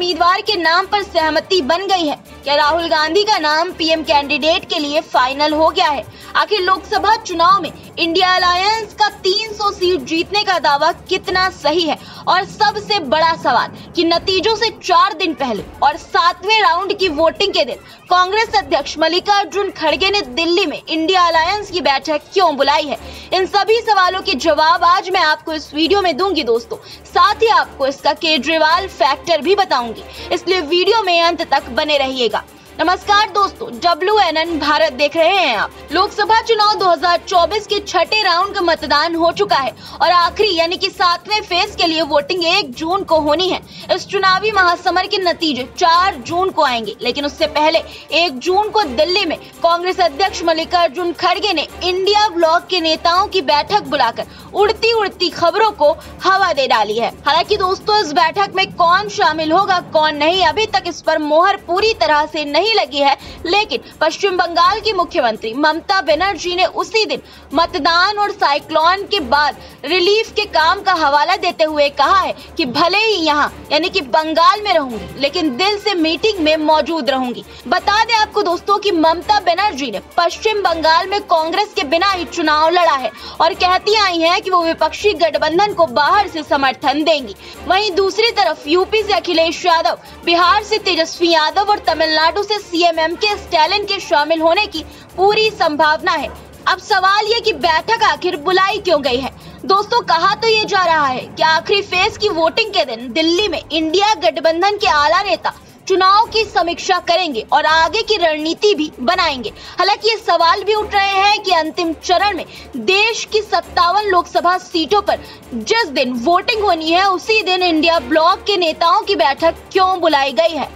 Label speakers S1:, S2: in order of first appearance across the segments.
S1: उम्मीदवार के नाम पर सहमति बन गई है? क्या राहुल गांधी का नाम पीएम कैंडिडेट के लिए फाइनल हो गया है? आखिर लोकसभा चुनाव में इंडिया अलायंस का 300 सीट जीतने का दावा कितना सही है? और सबसे बड़ा सवाल कि नतीजों से 4 दिन पहले और 7वें राउंड की वोटिंग के दिन कांग्रेस अध्यक्ष मल्लिकार्जुन खड़गे ने दिल्ली में इंडिया अलायंस की बैठक क्यों बुलाई है? इन सभी सवालों के जवाब आज मैं आपको इस वीडियो में दूंगी दोस्तों। साथ ही आपको इसका केजरीवाल फैक्टर भी बताऊंगी, इसलिए वीडियो में अंत तक बने रहिएगा। नमस्कार दोस्तों, WNN भारत देख रहे हैं आप। लोकसभा चुनाव 2024 के छठे राउंड का मतदान हो चुका है और आखिरी यानी कि 7वें फेज के लिए वोटिंग 1 जून को होनी है। इस चुनावी महासमर के नतीजे 4 जून को आएंगे, लेकिन उससे पहले 1 जून को दिल्ली में कांग्रेस अध्यक्ष मल्लिकार्जुन खड़गे ने इंडिया ब्लॉक के नेताओं की बैठक बुलाकर उड़ती उड़ती खबरों को हवा दे डाली है। हालांकि दोस्तों, इस बैठक में कौन शामिल होगा कौन नहीं, अभी तक इस पर मोहर पूरी तरह से नहीं लगी है। लेकिन पश्चिम बंगाल की मुख्यमंत्री ममता बनर्जी ने उसी दिन मतदान और साइक्लोन के बाद रिलीफ के काम का हवाला देते हुए कहा है कि भले ही यहाँ यानी कि बंगाल में रहूंगी, लेकिन दिल से मीटिंग में मौजूद रहूंगी। बता दें आपको दोस्तों कि ममता बनर्जी ने पश्चिम बंगाल में कांग्रेस के बिना ही चुनाव लड़ा है और कहती आई है कि वो विपक्षी गठबंधन को बाहर से समर्थन देंगी। वहीं दूसरी तरफ यूपी से अखिलेश यादव, बिहार से तेजस्वी यादव और तमिलनाडु से सीएम एमके स्टालिन के शामिल होने की पूरी संभावना है। अब सवाल ये कि बैठक आखिर बुलाई क्यों गई है? दोस्तों, कहा तो ये जा रहा है कि आखिरी फेज की वोटिंग के दिन दिल्ली में इंडिया गठबंधन के आला नेता चुनाव की समीक्षा करेंगे और आगे की रणनीति भी बनाएंगे। हालांकि ये सवाल भी उठ रहे हैं कि अंतिम चरण में देश की 57 लोकसभा सीटों पर जिस दिन वोटिंग होनी है, उसी दिन इंडिया ब्लॉक के नेताओं की बैठक क्यों बुलाई गई है?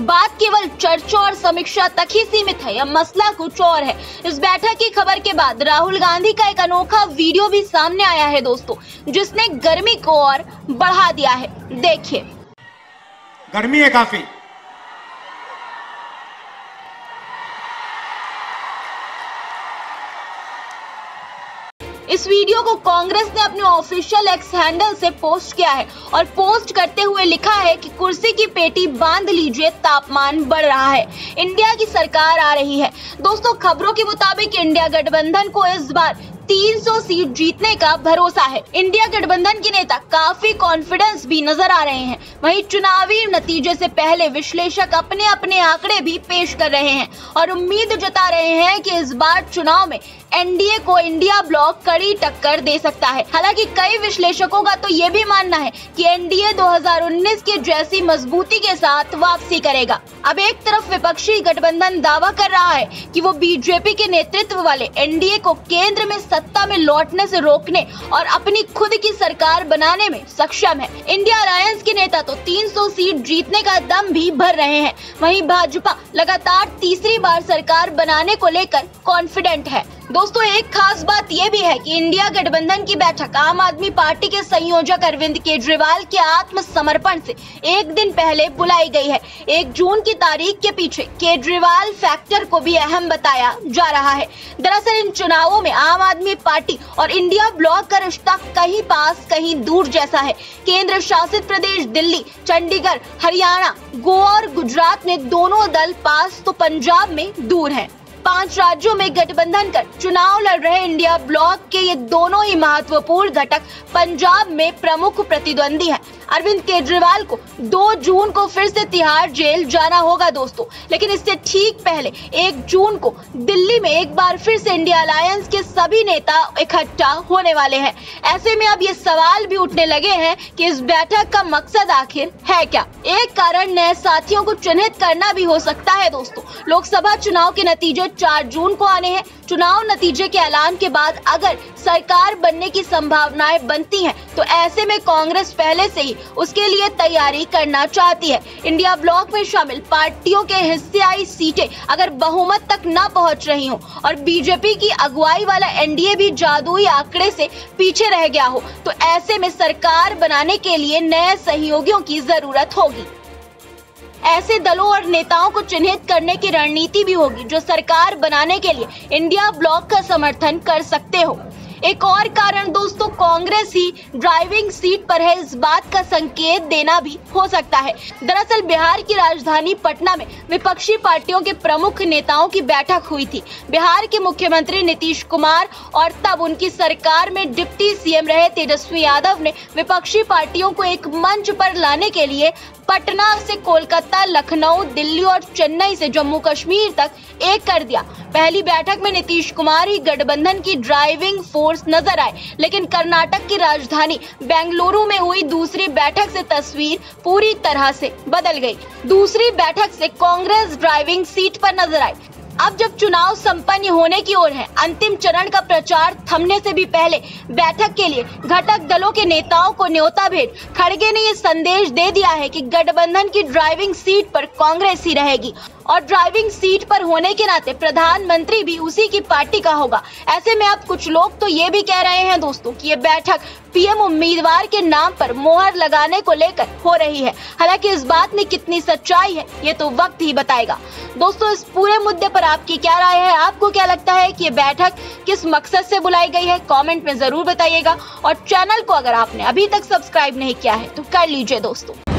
S1: बात केवल चर्चा और समीक्षा तक ही सीमित है या मसला कुछ और है? इस बैठक की खबर के बाद राहुल गांधी का एक अनोखा वीडियो भी सामने आया है दोस्तों, जिसने गर्मी को और बढ़ा दिया है। देखिए।
S2: गर्मी है काफी।
S1: इस वीडियो को कांग्रेस ने अपने ऑफिशियल एक्स हैंडल से पोस्ट किया है और पोस्ट करते हुए लिखा है कि कुर्सी की पेटी बांध लीजिए, तापमान बढ़ रहा है, इंडिया की सरकार आ रही है। दोस्तों, खबरों के मुताबिक इंडिया गठबंधन को इस बार 300 सीट जीतने का भरोसा है। इंडिया गठबंधन के नेता काफी कॉन्फिडेंस भी नजर आ रहे हैं। वहीं चुनावी नतीजे से पहले विश्लेषक अपने अपने आंकड़े भी पेश कर रहे हैं और उम्मीद जता रहे हैं कि इस बार चुनाव में एनडीए को इंडिया ब्लॉक कड़ी टक्कर दे सकता है। हालांकि कई विश्लेषकों का तो ये भी मानना है कि एनडीए 2019 के जैसी मजबूती के साथ वापसी करेगा। अब एक तरफ विपक्षी गठबंधन दावा कर रहा है कि वो बीजेपी के नेतृत्व वाले एनडीए को केंद्र में सत्ता में लौटने से रोकने और अपनी खुद की सरकार बनाने में सक्षम है। इंडिया अलायंस के नेता तो 300 सीट जीतने का दम भी भर रहे हैं। वहीं भाजपा लगातार तीसरी बार सरकार बनाने को लेकर कॉन्फिडेंट है। दोस्तों, एक खास बात यह भी है कि इंडिया गठबंधन की बैठक आम आदमी पार्टी के संयोजक अरविंद केजरीवाल के आत्मसमर्पण से 1 दिन पहले बुलाई गई है। 1 जून की तारीख के पीछे केजरीवाल फैक्टर को भी अहम बताया जा रहा है। दरअसल इन चुनावों में आम आदमी पार्टी और इंडिया ब्लॉक का रिश्ता कहीं पास कहीं दूर जैसा है। केंद्र शासित प्रदेश दिल्ली, चंडीगढ़, हरियाणा, गोवा और गुजरात में दोनों दल पास तो पंजाब में दूर है। 5 राज्यों में गठबंधन कर चुनाव लड़ रहे इंडिया ब्लॉक के ये दोनों ही महत्वपूर्ण घटक पंजाब में प्रमुख प्रतिद्वंदी हैं। अरविंद केजरीवाल को 2 जून को फिर से तिहाड़ जेल जाना होगा दोस्तों, लेकिन इससे ठीक पहले 1 जून को दिल्ली में एक बार फिर से इंडिया अलायंस के सभी नेता इकट्ठा होने वाले हैं। ऐसे में अब ये सवाल भी उठने लगे हैं कि इस बैठक का मकसद आखिर है क्या? एक कारण नए साथियों को चिन्हित करना भी हो सकता है दोस्तों। लोकसभा चुनाव के नतीजे 4 जून को आने हैं। चुनाव नतीजे के ऐलान के बाद अगर सरकार बनने की संभावनाएं बनती हैं, तो ऐसे में कांग्रेस पहले से ही उसके लिए तैयारी करना चाहती है। इंडिया ब्लॉक में शामिल पार्टियों के हिस्सेदारी सीटें अगर बहुमत तक न पहुंच रही हो और बीजेपी की अगुवाई वाला एनडीए भी जादुई आंकड़े से पीछे रह गया हो, तो ऐसे में सरकार बनाने के लिए नए सहयोगियों की जरूरत होगी। ऐसे दलों और नेताओं को चिन्हित करने की रणनीति भी होगी जो सरकार बनाने के लिए इंडिया ब्लॉक का समर्थन कर सकते हो। एक और कारण दोस्तों कांग्रेस ही ड्राइविंग सीट पर है, इस बात का संकेत देना भी हो सकता है। दरअसल बिहार की राजधानी पटना में विपक्षी पार्टियों के प्रमुख नेताओं की बैठक हुई थी। बिहार के मुख्यमंत्री नीतीश कुमार और तब उनकी सरकार में डिप्टी सीएम रहे तेजस्वी यादव ने विपक्षी पार्टियों को एक मंच पर लाने के लिए पटना से कोलकाता, लखनऊ, दिल्ली और चेन्नई से जम्मू कश्मीर तक एक कर दिया। पहली बैठक में नीतीश कुमार ही गठबंधन की ड्राइविंग फोर्स नजर आए, लेकिन कर्नाटक की राजधानी बेंगलुरु में हुई दूसरी बैठक से तस्वीर पूरी तरह से बदल गई। दूसरी बैठक से कांग्रेस ड्राइविंग सीट पर नजर आई। अब जब चुनाव संपन्न होने की ओर है, अंतिम चरण का प्रचार थमने से भी पहले बैठक के लिए घटक दलों के नेताओं को न्योता भेज खड़गे ने ये संदेश दे दिया है कि गठबंधन की ड्राइविंग सीट पर कांग्रेस ही रहेगी और ड्राइविंग सीट पर होने के नाते प्रधानमंत्री भी उसी की पार्टी का होगा। ऐसे में अब कुछ लोग तो ये भी कह रहे हैं दोस्तों कि ये बैठक पीएम उम्मीदवार के नाम पर मोहर लगाने को लेकर हो रही है। हालांकि इस बात में कितनी सच्चाई है ये तो वक्त ही बताएगा। दोस्तों इस पूरे मुद्दे पर आपकी क्या राय है? आपको क्या लगता है कि ये बैठक किस मकसद से बुलाई गई है? कमेंट में जरूर बताइएगा और चैनल को अगर आपने अभी तक सब्सक्राइब नहीं किया है तो कर लीजिए दोस्तों।